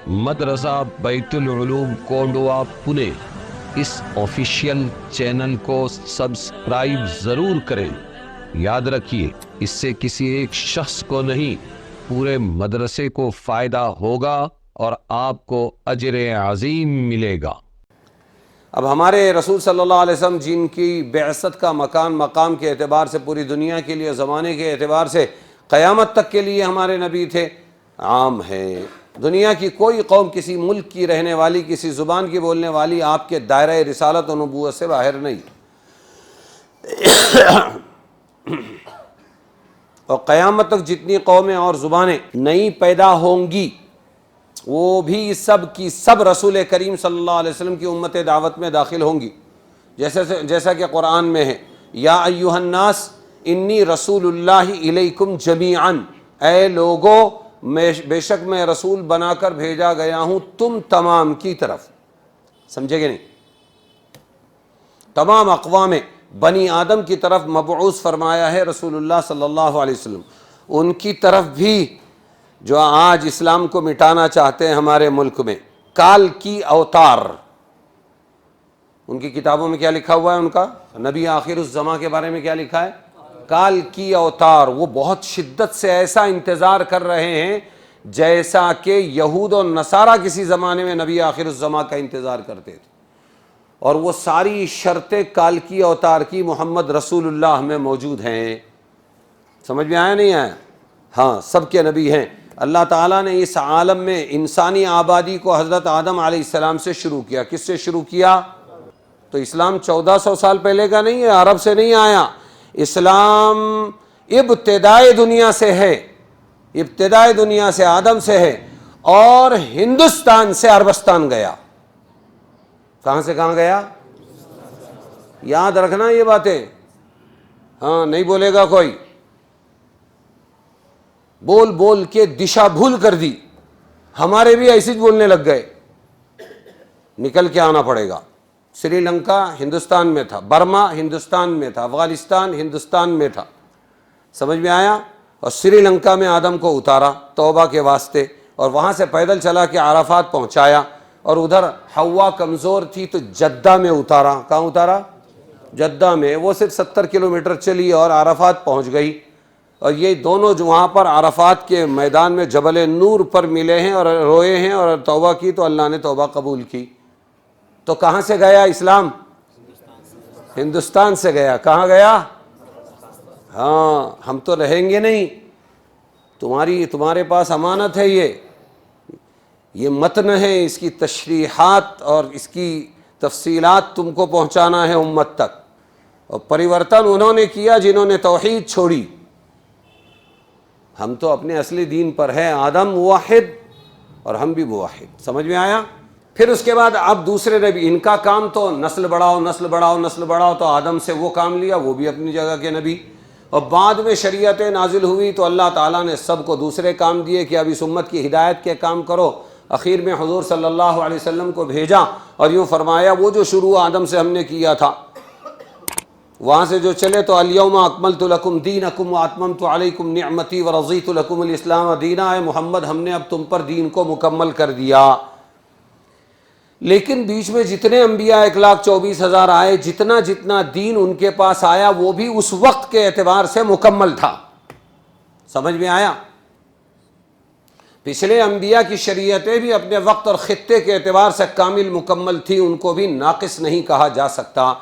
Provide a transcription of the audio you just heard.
مدرسہ بیت العلوم کونڈوا پونے اس official channel کو سبسکرائب ضرور کریں۔ یاد رکھیے، اس سے کسی ایک شخص کو نہیں، پورے مدرسے کو فائدہ ہوگا اور آپ کو اجر عظیم ملے گا۔ اب ہمارے رسول صلی اللہ علیہ وسلم جن کی بعثت کا مقام کے اعتبار سے پوری دنیا کے لیے، زمانے کے اعتبار سے قیامت تک کے لیے ہمارے نبی تھے، عام ہے۔ دنیا کی کوئی قوم، کسی ملک کی رہنے والی، کسی زبان کی بولنے والی آپ کے دائرہ رسالت و نبوت سے باہر نہیں۔ اور قیامت تک جتنی قومیں اور زبانیں نئی پیدا ہوں گی، وہ بھی سب کی سب رسول کریم صلی اللہ علیہ وسلم کی امت دعوت میں داخل ہوں گی، جیسا کہ قرآن میں ہے، یا ایھا الناس انی رسول اللہ الیکم جمیعا، اے لوگو بے شک میں رسول بنا کر بھیجا گیا ہوں تم تمام کی طرف۔ سمجھے گے نہیں؟ تمام اقوام بنی آدم کی طرف مبعوث فرمایا ہے رسول اللہ صلی اللہ علیہ وسلم، ان کی طرف بھی جو آج اسلام کو مٹانا چاہتے ہیں ہمارے ملک میں، کال کی اوتار۔ ان کی کتابوں میں کیا لکھا ہوا ہے؟ ان کا نبی آخر الزماں کے بارے میں کیا لکھا ہے؟ کال کی اوتار۔ وہ بہت شدت سے ایسا انتظار کر رہے ہیں جیسا کہ یہود و نصارہ کسی زمانے میں نبی آخر الزماں کا انتظار کرتے تھے، اور وہ ساری شرطیں کال کی اوتار کی محمد رسول اللہ میں موجود ہیں۔ سمجھ میں آیا نہیں آیا؟ ہاں، سب کے نبی ہیں۔ اللہ تعالیٰ نے اس عالم میں انسانی آبادی کو حضرت آدم علیہ السلام سے شروع کیا۔ کس سے شروع کیا؟ تو اسلام 1400 سال پہلے کا نہیں ہے، عرب سے نہیں آیا۔ اسلام ابتدائے دنیا سے ہے، ابتدائے دنیا سے آدم سے ہے، اور ہندوستان سے عربستان گیا۔ کہاں سے کہاں گیا؟ یاد رکھنا یہ باتیں، ہاں نہیں بولے گا کوئی۔ بول بول کے دشا بھول کر دی، ہمارے بھی ایسے بولنے لگ گئے، نکل کے آنا پڑے گا۔ سری لنکا ہندوستان میں تھا، برما ہندوستان میں تھا، افغانستان ہندوستان میں تھا۔ سمجھ میں آیا؟ اور سری لنکا میں آدم کو اتارا توبہ کے واسطے، اور وہاں سے پیدل چلا کے عرفات پہنچایا، اور ادھر حوا کمزور تھی تو جدہ میں اتارا۔ کہاں اتارا؟ جدہ میں۔ وہ صرف 70 کلومیٹر چلی اور عرفات پہنچ گئی، اور یہ دونوں جو وہاں پر عرفات کے میدان میں جبل نور پر ملے ہیں اور روئے ہیں اور توبہ کی، تو اللہ نے توبہ قبول کی۔ تو کہاں سے گیا اسلام؟ ہندوستان سے گیا۔ کہاں گیا؟ ہاں، ہم تو رہیں گے نہیں، تمہارے پاس امانت ہے، یہ متن ہے، اس کی تشریحات اور اس کی تفصیلات تم کو پہنچانا ہے امت تک۔ اور پریورتن انہوں نے کیا جنہوں نے توحید چھوڑی، ہم تو اپنے اصلی دین پر ہیں۔ آدم موحد اور ہم بھی موحد۔ سمجھ میں آیا؟ پھر اس کے بعد اب دوسرے نبی، ان کا کام تو نسل بڑھاؤ نسل بڑھاؤ نسل بڑھاؤ، تو آدم سے وہ کام لیا، وہ بھی اپنی جگہ کے نبی۔ اور بعد میں شریعتیں نازل ہوئی تو اللہ تعالیٰ نے سب کو دوسرے کام دیے کہ اب اس امت کی ہدایت کے کام کرو۔ اخیر میں حضور صلی اللہ علیہ وسلم کو بھیجا اور یوں فرمایا، وہ جو شروع آدم سے ہم نے کیا تھا وہاں سے جو چلے تو الیوم اکملت لکم دینکم واتممت علیکم نعمتی ورضیت لکم الاسلام دینا، اے محمد ہم نے اب تم پر دین کو مکمل کر دیا۔ لیکن بیچ میں جتنے انبیاء 1,24,000 آئے، جتنا دین ان کے پاس آیا وہ بھی اس وقت کے اعتبار سے مکمل تھا۔ سمجھ میں آیا؟ پچھلے انبیاء کی شریعتیں بھی اپنے وقت اور خطے کے اعتبار سے کامل مکمل تھی، ان کو بھی ناقص نہیں کہا جا سکتا۔